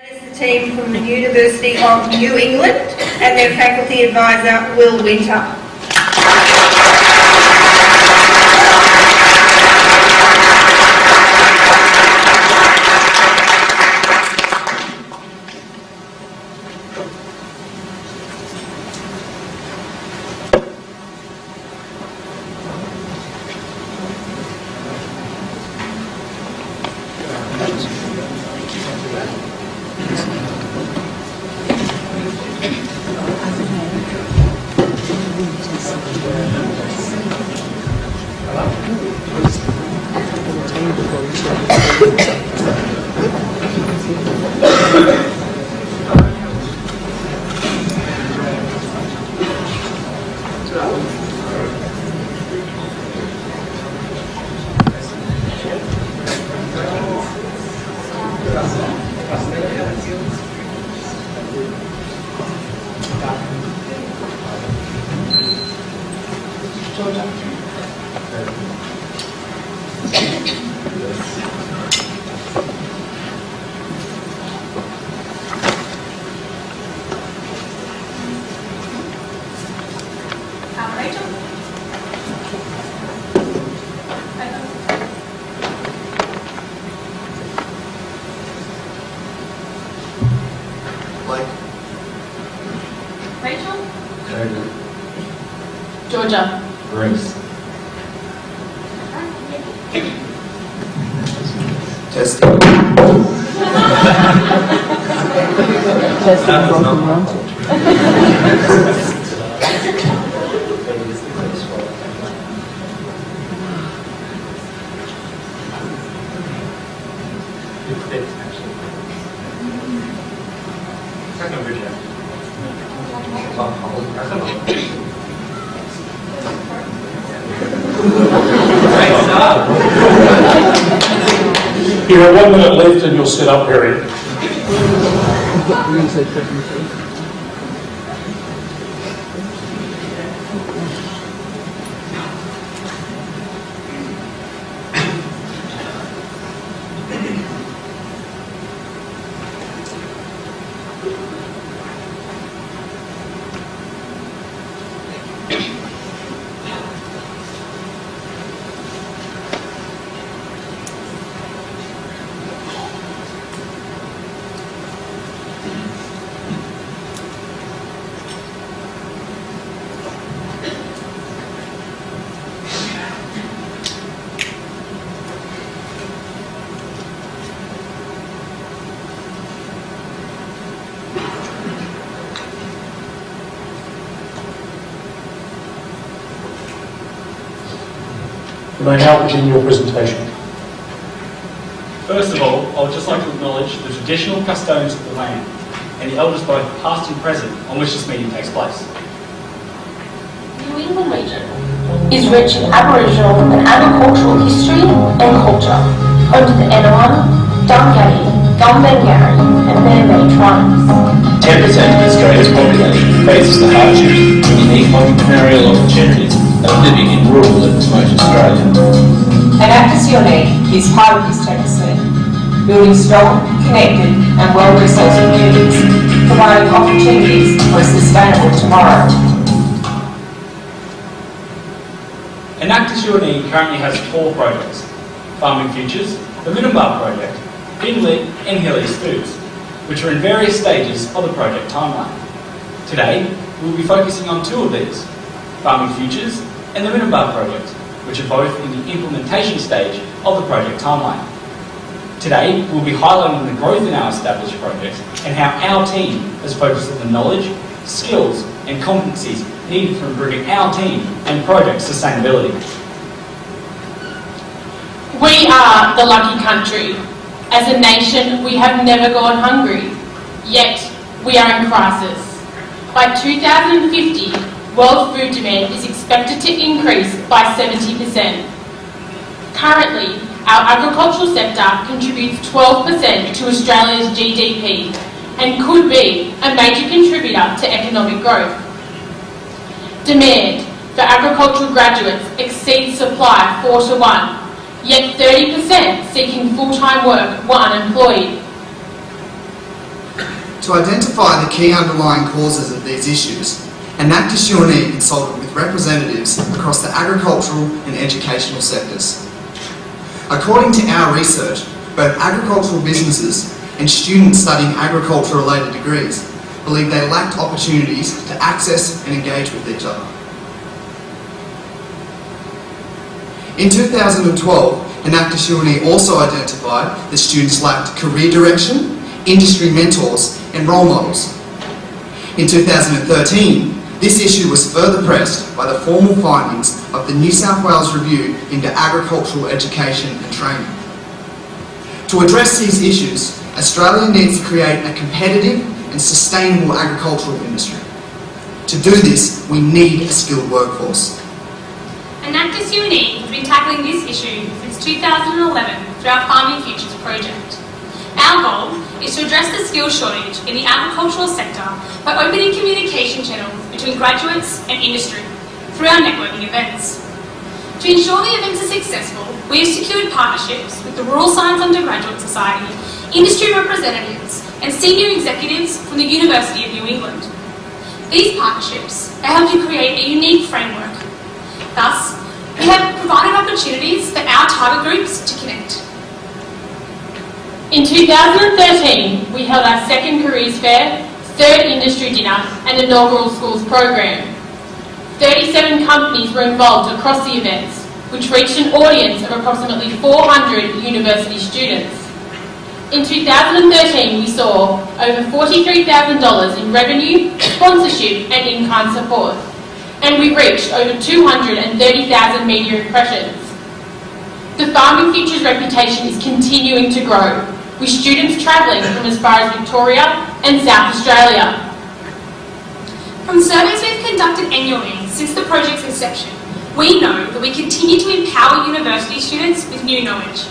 It's the team from the University of New England and their faculty advisor, Will Winter. Georgia. Grace. Testing. Testing broken runs. You have 1 minute left in your set-up period. You may now begin your presentation. First of all, I would just like to acknowledge the traditional custodians of the land and the elders both past and present on which this meeting takes place. The New England region is rich in Aboriginal and agricultural history and culture, home to the Enactus, Dungari, Gumbaynggirri and Mermaid tribes. 10% of Australia's population faces the hardships and unique entrepreneurial opportunities of living in rural and remote Australia. Enactus is part of this 10%, building strong, connected and well-resourced communities, providing opportunities for a sustainable tomorrow. Enactus currently has 4 projects: Farming Futures, the Minimbar project, Finley and Hilly's Foods, which are in various stages of the project timeline. Today, we will be focusing on 2 of these, Farming Futures and the Minimbar project, which are both in the implementation stage of the project timeline. Today, we'll be highlighting the growth in our established projects and how our team has focused on the knowledge, skills and competencies needed for improving our team and project sustainability. We are the lucky country. As a nation, we have never gone hungry. Yet, we are in crisis. By 2050, world food demand is expected to increase by 70%. Currently, our agricultural sector contributes 12% to Australia's GDP and could be a major contributor to economic growth. Demand for agricultural graduates exceeds supply 4-to-1, yet 30% seeking full-time work were unemployed. To identify the key underlying causes of these issues, Enactus UNE consulted with representatives across the agricultural and educational sectors. According to our research, both agricultural businesses and students studying agriculture-related degrees believe they lacked opportunities to access and engage with each other. In 2012, Enactus UNE also identified that students lacked career direction, industry mentors and role models. In 2013, this issue was further pressed by the formal findings of the New South Wales Review into Agricultural Education and Training. To address these issues, Australia needs to create a competitive and sustainable agricultural industry. To do this, we need a skilled workforce. Enactus UNE has been tackling this issue since 2011 through our Farming Futures project. Our goal is to address the skills shortage in the agricultural sector by opening communication channels between graduates and industry through our networking events. To ensure the events are successful, we have secured partnerships with the Rural Science Undergraduate Society, industry representatives and senior executives from the University of New England. These partnerships are helping create a unique framework. Thus, we have provided opportunities for our target groups to connect. In 2013, we held our second careers fair, third industry dinner and inaugural schools program. 37 companies were involved across the events, which reached an audience of approximately 400 university students. In 2013, we saw over $43,000 in revenue, sponsorship and in-kind support, and we reached over 230,000 media impressions. The Farming Futures reputation is continuing to grow, with students travelling from as far as Victoria and South Australia. From surveys we've conducted annually since the project's inception, we know that we continue to empower university students with new knowledge.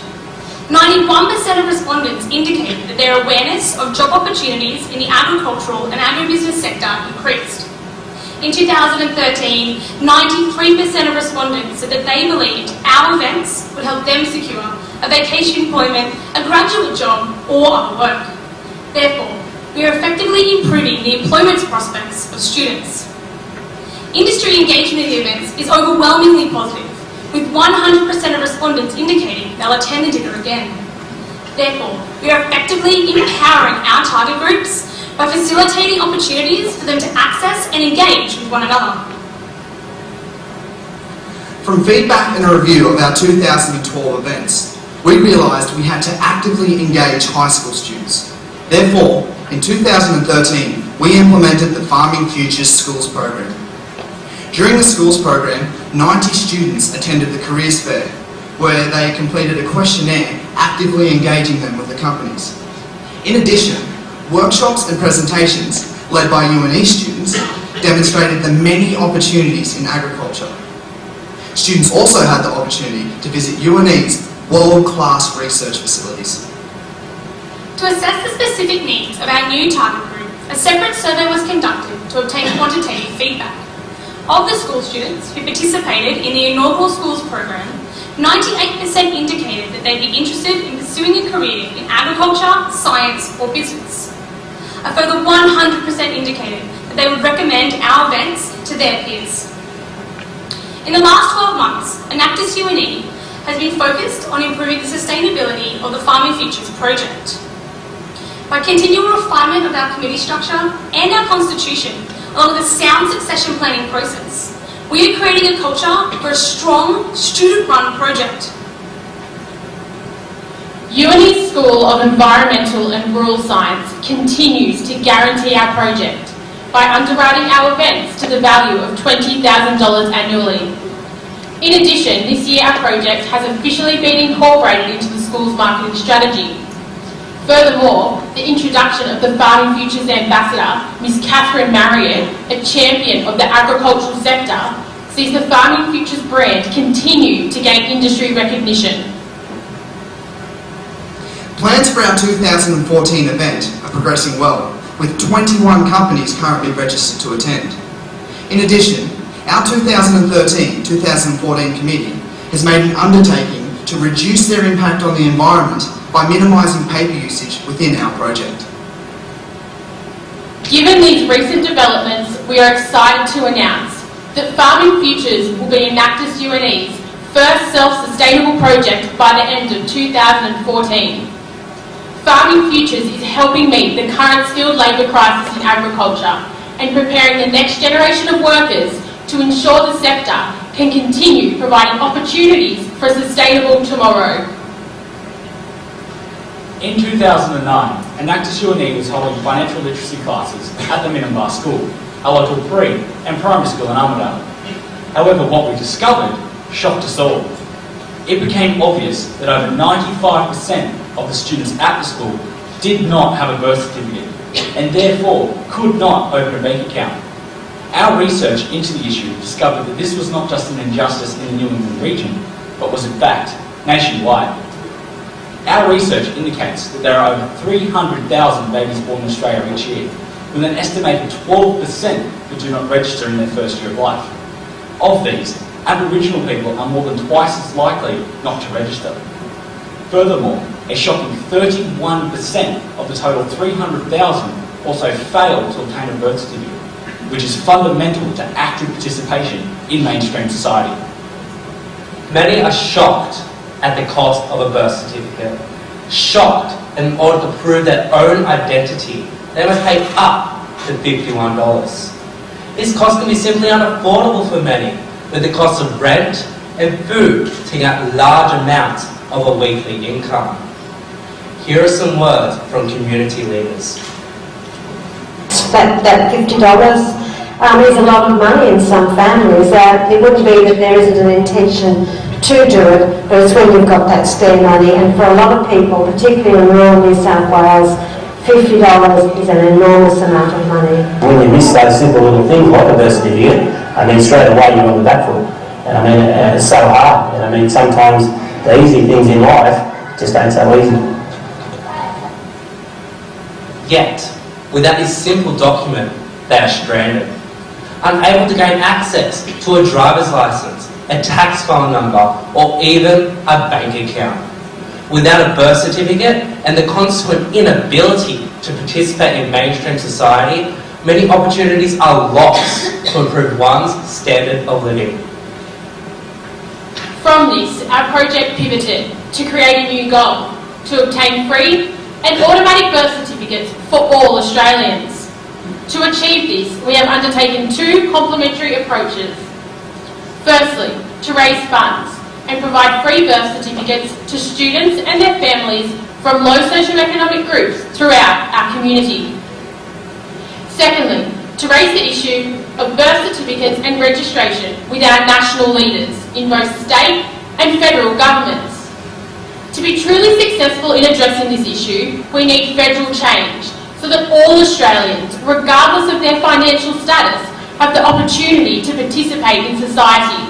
91% of respondents indicated that their awareness of job opportunities in the agricultural and agribusiness sector increased. In 2013, 93% of respondents said that they believed our events would help them secure a vacation employment, a graduate job or other work. Therefore, we are effectively improving the employment prospects of students. Industry engagement in the events is overwhelmingly positive, with 100% of respondents indicating they'll attend the dinner again. Therefore, we are effectively empowering our target groups by facilitating opportunities for them to access and engage with one another. From feedback and a review of our 2012 events, we realised we had to actively engage high school students. Therefore, in 2013, we implemented the Farming Futures Schools program. During the schools program, 90 students attended the careers fair, where they completed a questionnaire actively engaging them with the companies. In addition, workshops and presentations led by UNE students demonstrated the many opportunities in agriculture. Students also had the opportunity to visit UNE's world-class research facilities. To assess the specific needs of our new target group, a separate survey was conducted to obtain quantitative feedback. Of the school students who participated in the inaugural schools program, 98% indicated that they'd be interested in pursuing a career in agriculture, science or business. A further 100% indicated that they would recommend our events to their peers. In the last 12 months, Enactus UNE has been focused on improving the sustainability of the Farming Futures project. By continual refinement of our committee structure and our constitution, along with a sound succession planning process, we are creating a culture for a strong, student-run project. UNE's School of Environmental and Rural Science continues to guarantee our project by underwriting our events to the value of $20,000 annually. In addition, this year our project has officially been incorporated into the school's marketing strategy. Furthermore, the introduction of the Farming Futures Ambassador, Ms. Catherine Marriott, a champion of the agricultural sector, sees the Farming Futures brand continue to gain industry recognition. Plans for our 2014 event are progressing well, with 21 companies currently registered to attend. In addition, our 2013-2014 committee has made an undertaking to reduce their impact on the environment by minimising paper usage within our project. Given these recent developments, we are excited to announce that Farming Futures will be Enactus UNE's first self-sustainable project by the end of 2014. Farming Futures is helping meet the current skilled labour crisis in agriculture and preparing the next generation of workers to ensure the sector can continue providing opportunities for a sustainable tomorrow. In 2009, Enactus UNE was holding financial literacy classes at the Minimbar School, a local pre and primary school in Armidale. However, what we discovered shocked us all. It became obvious that over 95% of the students at the school did not have a birth certificate and therefore could not open a bank account. Our research into the issue discovered that this was not just an injustice in the New England region, but was in fact nationwide. Our research indicates that there are over 300,000 babies born in Australia each year, with an estimated 12% who do not register in their first year of life. Of these, Aboriginal people are more than twice as likely not to register. Furthermore, a shocking 31% of the total 300,000 also fail to obtain a birth certificate, which is fundamental to active participation in mainstream society. Many are shocked at the cost of a birth certificate. Shocked in order to prove their own identity, they must pay up to $51. This cost can be simply unaffordable for many, with the cost of rent and food taking out large amounts of a weekly income. Here are some words from community leaders. That $50 is a lot of money in some families. It wouldn't be that there isn't an intention to do it, but it's when you've got that spare money. And for a lot of people, particularly in rural New South Wales, $50 is an enormous amount of money. When you miss those simple little things like a birth certificate, I mean, straight away you're on the back foot. And I mean, it's so hard. And I mean, sometimes the easy things in life just ain't so easy. Yet, without this simple document, they are stranded, unable to gain access to a driver's license, a tax file number, or even a bank account. Without a birth certificate and the consequent inability to participate in mainstream society, many opportunities are lost to improve one's standard of living. From this, our project pivoted to create a new goal, to obtain free and automatic birth certificates for all Australians. To achieve this, we have undertaken two complementary approaches. Firstly, to raise funds and provide free birth certificates to students and their families from low socioeconomic groups throughout our community. Secondly, to raise the issue of birth certificates and registration with our national leaders in both state and federal governments. To be truly successful in addressing this issue, we need federal change so that all Australians, regardless of their financial status, have the opportunity to participate in society.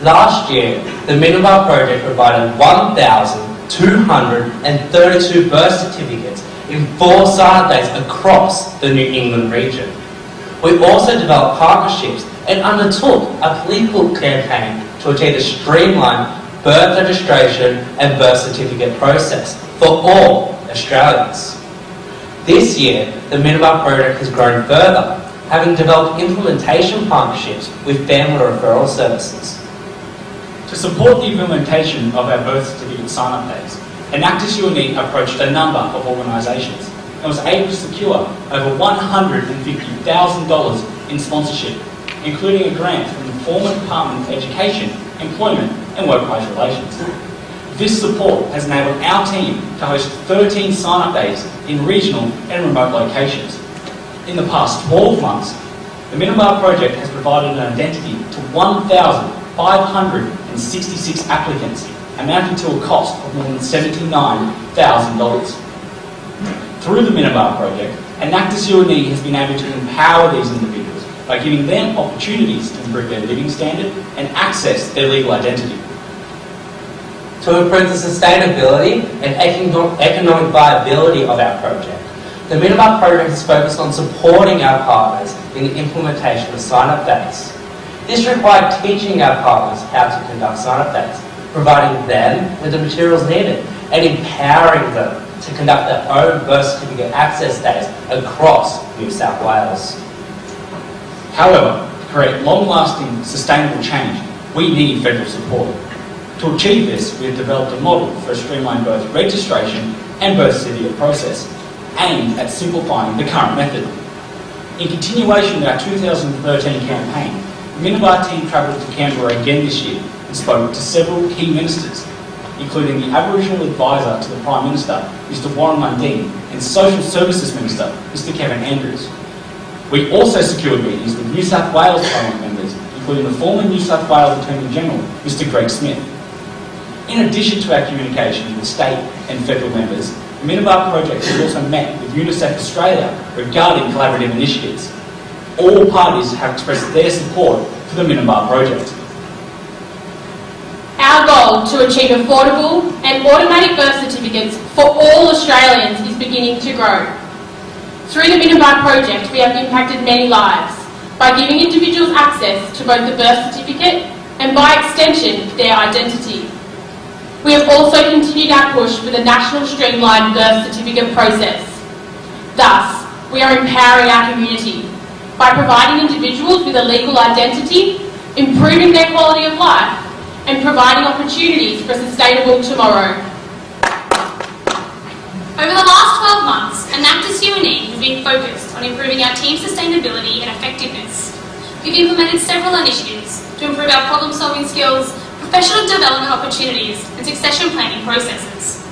Last year, the Minimbar project provided 1,232 birth certificates in 4 sign-up days across the New England region. We also developed partnerships and undertook a political campaign to achieve a streamlined birth registration and birth certificate process for all Australians. This year, the Minimbar project has grown further, having developed implementation partnerships with family referral services. To support the implementation of our birth certificate sign-up days, Enactus UNE approached a number of organisations and was able to secure over $150,000 in sponsorship, including a grant from the former Department of Education, Employment and Workplace Relations. This support has enabled our team to host 13 sign-up days in regional and remote locations. In the past 12 months, the Minimbar project has provided an identity to 1,566 applicants, amounting to a cost of more than $79,000. Through the Minimbar project, Enactus UNE has been able to empower these individuals by giving them opportunities to improve their living standard and access their legal identity. To improve the sustainability and economic viability of our project, the Minimbar project is focused on supporting our partners in the implementation of sign-up days. This required teaching our partners how to conduct sign-up days, providing them with the materials needed, and empowering them to conduct their own birth certificate access days across New South Wales. However, to create long-lasting, sustainable change, we need federal support. To achieve this, we have developed a model for a streamlined birth registration and birth certificate process, aimed at simplifying the current method. In continuation of our 2013 campaign, the Minibar team travelled to Canberra again this year and spoke to several key ministers, including the Aboriginal Advisor to the Prime Minister, Mr Warren Mundine, and Social Services Minister, Mr Kevin Andrews. We also secured meetings with New South Wales Parliament members, including the former New South Wales Attorney General, Mr Greg Smith. In addition to our communication with state and federal members, the Minibar project has also met with UNICEF Australia regarding collaborative initiatives. All parties have expressed their support for the Minibar project. Our goal to achieve affordable and automatic birth certificates for all Australians is beginning to grow. Through the Minibar project, we have impacted many lives by giving individuals access to both the birth certificate and, by extension, their identity. We have also continued our push for the national streamlined birth certificate process. Thus, we are empowering our community by providing individuals with a legal identity, improving their quality of life, and providing opportunities for a sustainable tomorrow. Over the last 12 months, Enactus UNE has been focused on improving our team sustainability and effectiveness. We've implemented several initiatives to improve our problem-solving skills, professional development opportunities, and succession planning processes.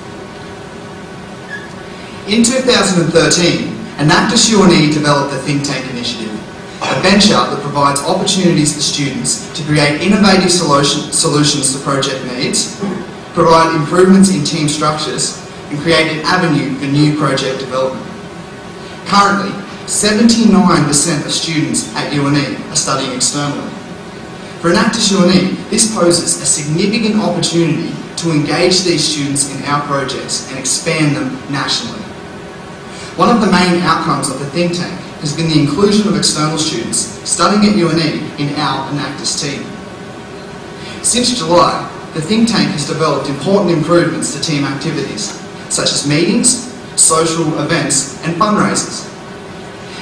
In 2013, Enactus UNE developed the Think Tank Initiative, a venture that provides opportunities for students to create innovative solutions to project needs, provide improvements in team structures, and create an avenue for new project development. Currently, 79% of students at UNE are studying externally. For Enactus UNE, this poses a significant opportunity to engage these students in our projects and expand them nationally. One of the main outcomes of the think tank has been the inclusion of external students studying at UNE in our Enactus team. Since July, the think tank has developed important improvements to team activities, such as meetings, social events, and fundraisers.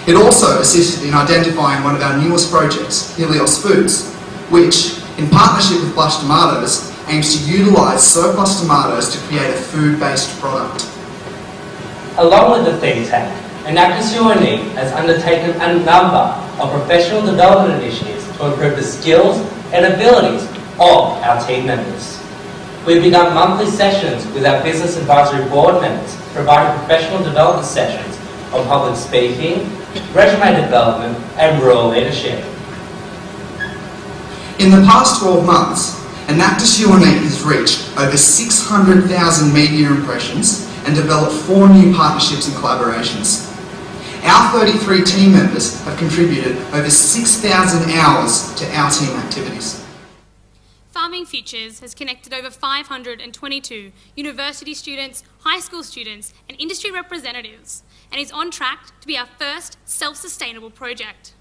It also assisted in identifying one of our newest projects, Helios Foods, which, in partnership with Blush Tomatoes, aims to utilise surplus tomatoes to create a food-based product. Along with the think tank, Enactus UNE has undertaken a number of professional development initiatives to improve the skills and abilities of our team members. We've begun monthly sessions with our Business Advisory Board members, providing professional development sessions on public speaking, resume development, and rural leadership. In the past 12 months, Enactus UNE has reached over 600,000 media impressions and developed 4 new partnerships and collaborations. Our 33 team members have contributed over 6,000 hours to our team activities. Farming Futures has connected over 522 university students, high school students, and industry representatives, and is on track to be our first self-sustainable project.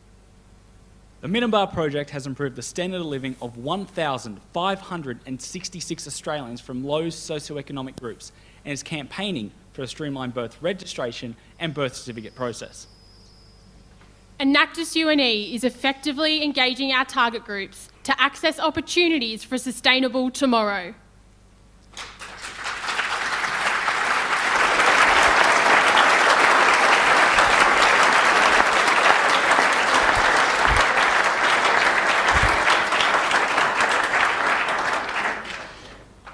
The Minibar project has improved the standard of living of 1,566 Australians from low socioeconomic groups and is campaigning for a streamlined birth registration and birth certificate process. Enactus UNE is effectively engaging our target groups to access opportunities for a sustainable tomorrow.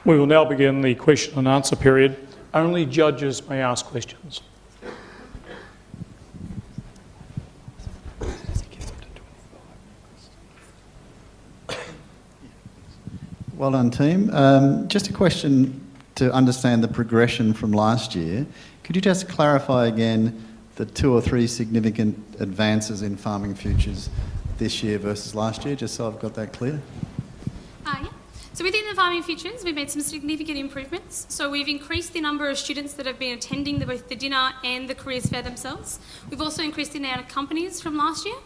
We will now begin the question and answer period. Only judges may ask questions. Well done, team. Just a question to understand the progression from last year. Could you just clarify again the 2 or 3 significant advances in Farming Futures this year versus last year, just so I've got that clear? Yeah. So within the Farming Futures, we've made some significant improvements. So we've increased the number of students that have been attending both the dinner and the careers fair themselves. We've also increased the amount of companies from last year.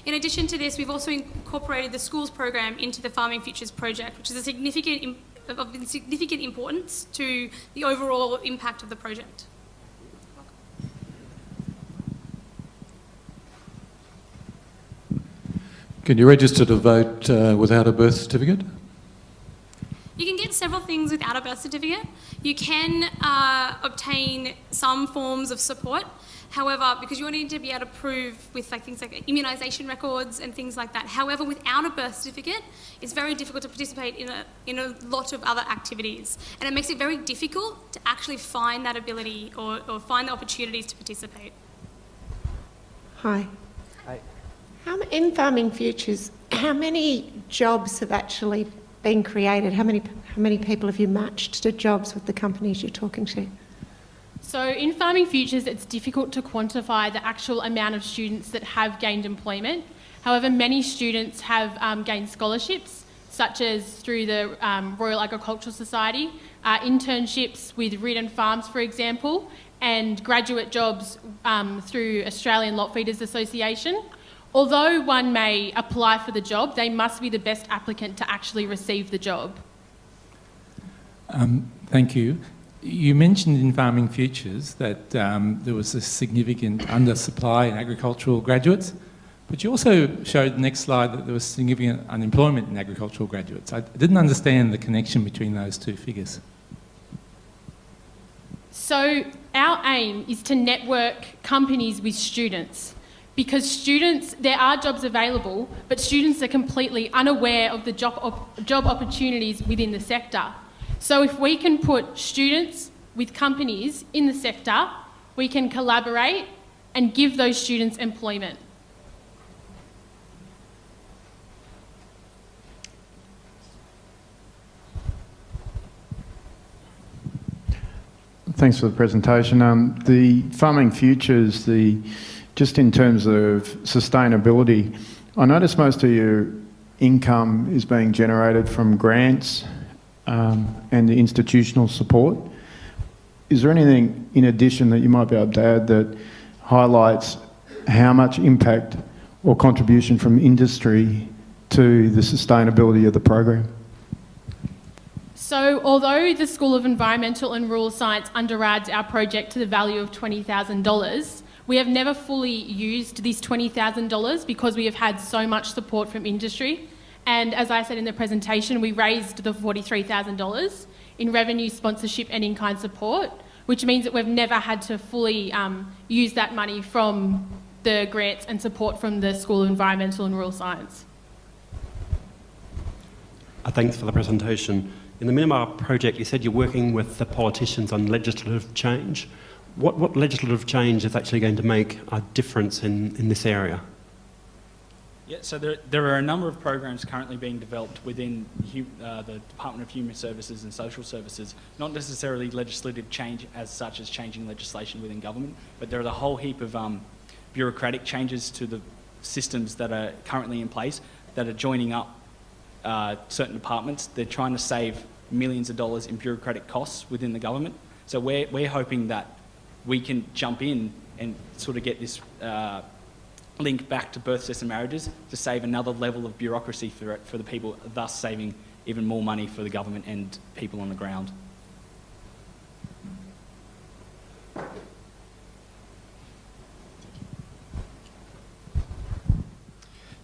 In addition to this, we've also incorporated the schools program into the Farming Futures project, which is of significant importance to the overall impact of the project. Can you register to vote without a birth certificate? You can get several things without a birth certificate. You can obtain some forms of support. However, because you need to be able to prove with things like immunisation records and things like that. However, without a birth certificate, it's very difficult to participate in a lot of other activities. And it makes it very difficult to actually find that ability or find the opportunities to participate. Hi. In Farming Futures, how many jobs have actually been created? How many people have you matched to jobs with the companies you're talking to? So in Farming Futures, it's difficult to quantify the actual amount of students that have gained employment. However, many students have gained scholarships, such as through the Royal Agricultural Society, internships with Ridden Farms, for example, and graduate jobs through Australian Lot Feeders Association. Although one may apply for the job, they must be the best applicant to actually receive the job. Thank you. You mentioned in Farming Futures that there was a significant undersupply in agricultural graduates, but you also showed the next slide that there was significant unemployment in agricultural graduates. I didn't understand the connection between those two figures. So our aim is to network companies with students, because students, there are jobs available, but students are completely unaware of the job opportunities within the sector. So if we can put students with companies in the sector, we can collaborate and give those students employment. Thanks for the presentation. The Farming Futures, just in terms of sustainability, I notice most of your income is being generated from grants and the institutional support. Is there anything in addition that you might be able to add that highlights how much impact or contribution from industry to the sustainability of the program? So although the School of Environmental and Rural Science underwrites our project to the value of $20,000, we have never fully used this $20,000 because we have had so much support from industry. And as I said in the presentation, we raised the $43,000 in revenue, sponsorship and in-kind support, which means that we've never had to fully use that money from the grants and support from the School of Environmental and Rural Science. Thanks for the presentation. In the Minimar project, you said you're working with the politicians on legislative change. What legislative change is actually going to make a difference in this area? Yeah, so there are a number of programs currently being developed within the Department of Human Services and Social Services, not necessarily legislative change as such as changing legislation within government, but there are a whole heap of bureaucratic changes to the systems that are currently in place that are joining up certain departments. They're trying to save millions of dollars in bureaucratic costs within the government. So we're hoping that we can jump in and sort of get this link back to birth, cess and marriages to save another level of bureaucracy for the people, thus saving even more money for the government and people on the ground.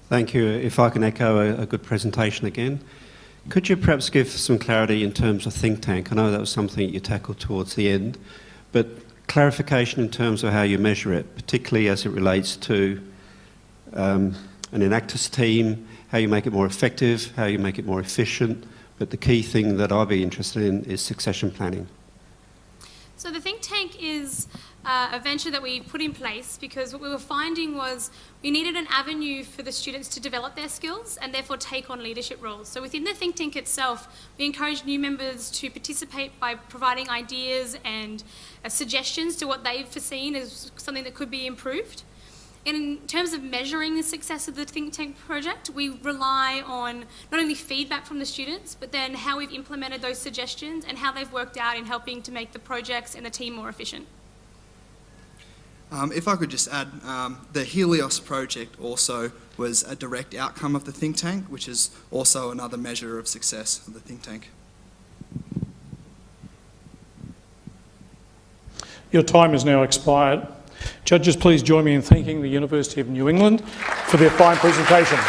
Thank you. If I can echo a good presentation again. Could you perhaps give some clarity in terms of think tank? I know that was something you tackled towards the end, but clarification in terms of how you measure it, particularly as it relates to an Enactus team, how you make it more effective, how you make it more efficient, but the key thing that I'd be interested in is succession planning. So the think tank is a venture that we put in place because what we were finding was we needed an avenue for the students to develop their skills and therefore take on leadership roles. So within the think tank itself, we encourage new members to participate by providing ideas and suggestions to what they've foreseen as something that could be improved. And in terms of measuring the success of the think tank project, we rely on not only feedback from the students, but then how we've implemented those suggestions and how they've worked out in helping to make the projects and the team more efficient. If I could just add, the Helios project also was a direct outcome of the think tank, which is also another measure of success of the think tank. Your time has now expired. Judges, please join me in thanking the University of New England for their fine presentation.